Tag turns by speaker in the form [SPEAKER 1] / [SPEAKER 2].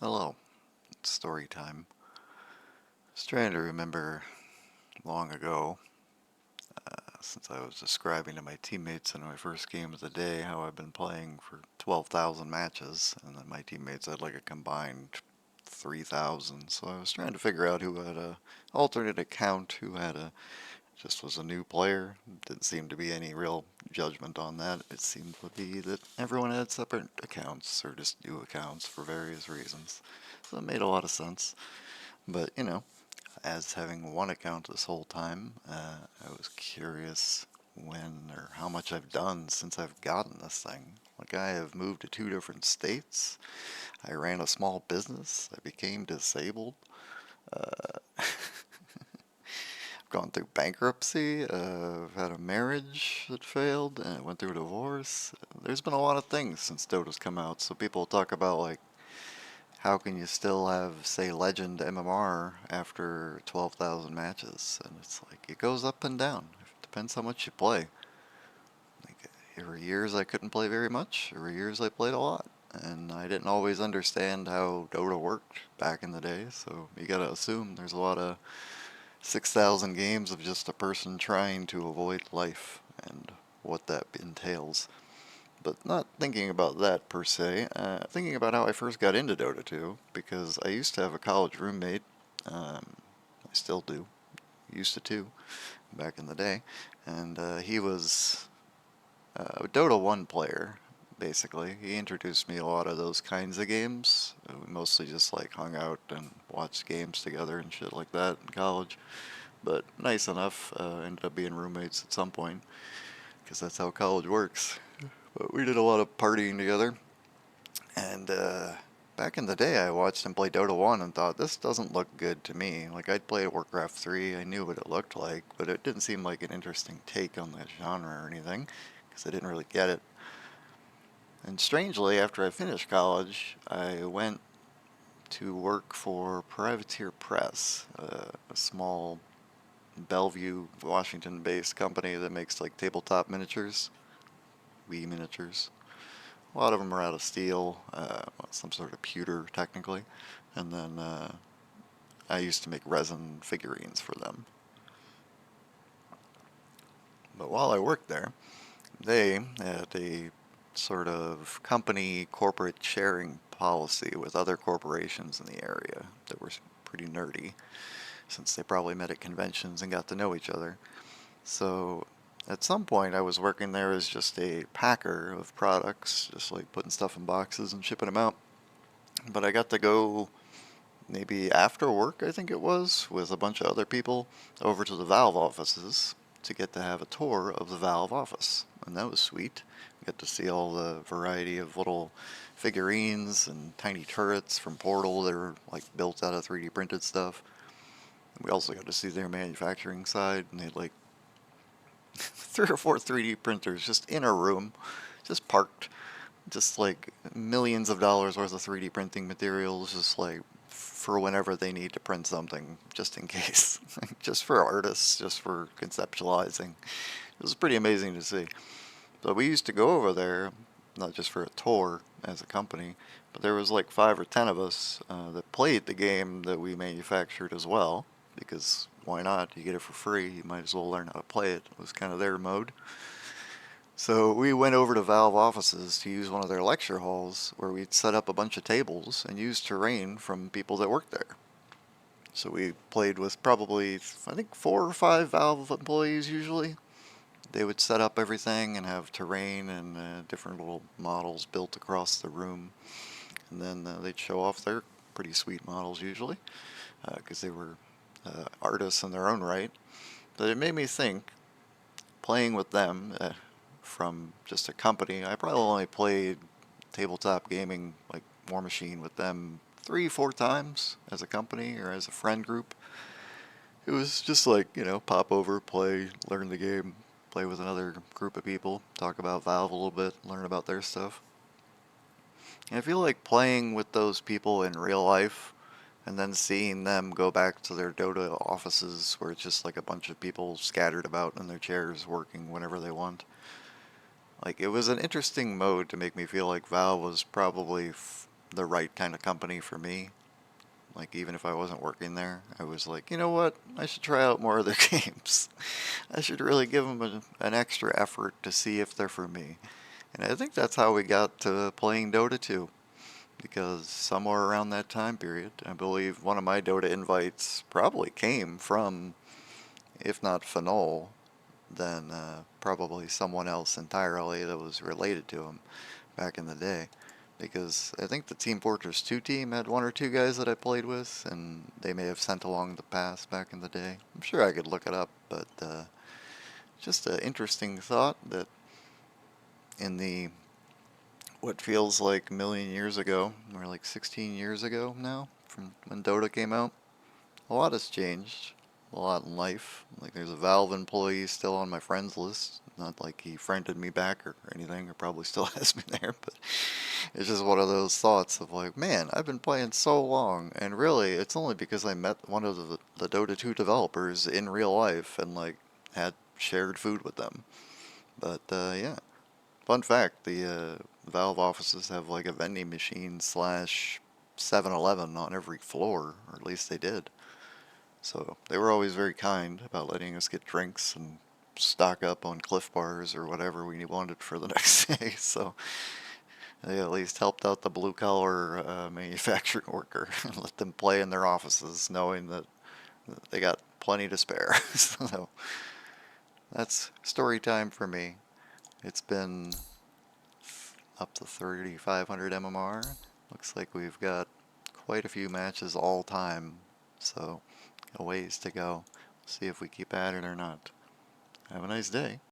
[SPEAKER 1] Hello, it's story time. I was trying to remember long ago, since I was describing to my teammates in my first game of the day how I've been playing for 12,000 matches, and then my teammates had like a combined 3,000. So I was trying to figure out who had a alternate account, who had a just was a new player. Didn't seem to be any real judgment on that. It seemed to be that everyone had separate accounts or just new accounts for various reasons. So it made a lot of sense. But, as having one account this whole time, I was curious when or how much I've done since I've gotten this thing. Like, I have moved to 2 different states. I ran a small business. I became disabled. I've gone through bankruptcy. I've had a marriage that failed, and I went through a divorce. There's been a lot of things since Dota's come out. So people talk about, like, how can you still have, say, Legend MMR after 12,000 matches? And it's like, it goes up and down. It depends how much you play. Like, there were years I couldn't play very much. There were years I played a lot. And I didn't always understand how Dota worked back in the day, so you gotta assume there's a lot of 6,000 games of just a person trying to avoid life and what that entails. But not thinking about that per se, thinking about how I first got into Dota 2, because I used to have a college roommate. I still do. Used to too, back in the day. And he was a Dota 1 player, basically. He introduced me a lot of those kinds of games. We mostly just like hung out and watched games together and shit like that in college. But nice enough, ended up being roommates at some point, because that's how college works. But we did a lot of partying together. And back in the day, I watched him play Dota 1 and thought, this doesn't look good to me. Like, I'd played Warcraft 3, I knew what it looked like, but it didn't seem like an interesting take on the genre or anything, because I didn't really get it. And strangely, after I finished college, I went to work for Privateer Press, a small Bellevue, Washington-based company that makes like tabletop miniatures, Wii miniatures. A lot of them are out of steel, some sort of pewter technically, and then I used to make resin figurines for them. But while I worked there, they had a sort of company corporate sharing policy with other corporations in the area that were pretty nerdy, since they probably met at conventions and got to know each other. So at some point, I was working there as just a packer of products, just like putting stuff in boxes and shipping them out. But I got to go maybe after work, I think it was, with a bunch of other people over to the Valve offices to get to have a tour of the Valve office. And that was sweet. Get to see all the variety of little figurines and tiny turrets from Portal that are like built out of 3D printed stuff. We also got to see their manufacturing side, and they had like 3 or 4 3D printers just in a room, just parked, just like millions of dollars worth of 3D printing materials, just like for whenever they need to print something, just in case, just for artists, just for conceptualizing. It was pretty amazing to see. So we used to go over there, not just for a tour as a company, but there was like 5 or 10 of us that played the game that we manufactured as well, because why not? You get it for free, you might as well learn how to play it. It was kind of their mode. So we went over to Valve offices to use one of their lecture halls where we'd set up a bunch of tables and use terrain from people that worked there. So we played with probably, I think, 4 or 5 Valve employees usually. They would set up everything and have terrain and different little models built across the room. And then they'd show off their pretty sweet models usually, because they were artists in their own right. But it made me think, playing with them from just a company, I probably only played tabletop gaming like Warmachine with them 3, 4 times as a company or as a friend group. It was just like, pop over, play, learn the game, play with another group of people, talk about Valve a little bit, learn about their stuff. And I feel like playing with those people in real life and then seeing them go back to their Dota offices where it's just like a bunch of people scattered about in their chairs working whenever they want. Like, it was an interesting mode to make me feel like Valve was probably the right kind of company for me. Like, even if I wasn't working there, I was like, you know what? I should try out more of their games. I should really give them an extra effort to see if they're for me. And I think that's how we got to playing Dota 2. Because somewhere around that time period, I believe one of my Dota invites probably came from, if not Finol, then probably someone else entirely that was related to him back in the day. Because I think the Team Fortress 2 team had one or two guys that I played with, and they may have sent along the pass back in the day. I'm sure I could look it up, but just an interesting thought that in the what feels like a million years ago, or like 16 years ago now, from when Dota came out, a lot has changed. A lot in life. Like, there's a Valve employee still on my friends list. Not like he friended me back or anything, or probably still has me there, but it's just one of those thoughts of like, man, I've been playing so long, and really, it's only because I met one of the Dota 2 developers in real life and like had shared food with them. But yeah, fun fact: the Valve offices have like a vending machine slash 7-Eleven on every floor, or at least they did. So they were always very kind about letting us get drinks and stock up on Cliff Bars or whatever we wanted for the next day. So they at least helped out the blue collar manufacturing worker and let them play in their offices, knowing that they got plenty to spare. So that's story time for me. It's been up to 3,500 MMR. Looks like we've got quite a few matches all time, so a ways to go. See if we keep at it or not. Have a nice day.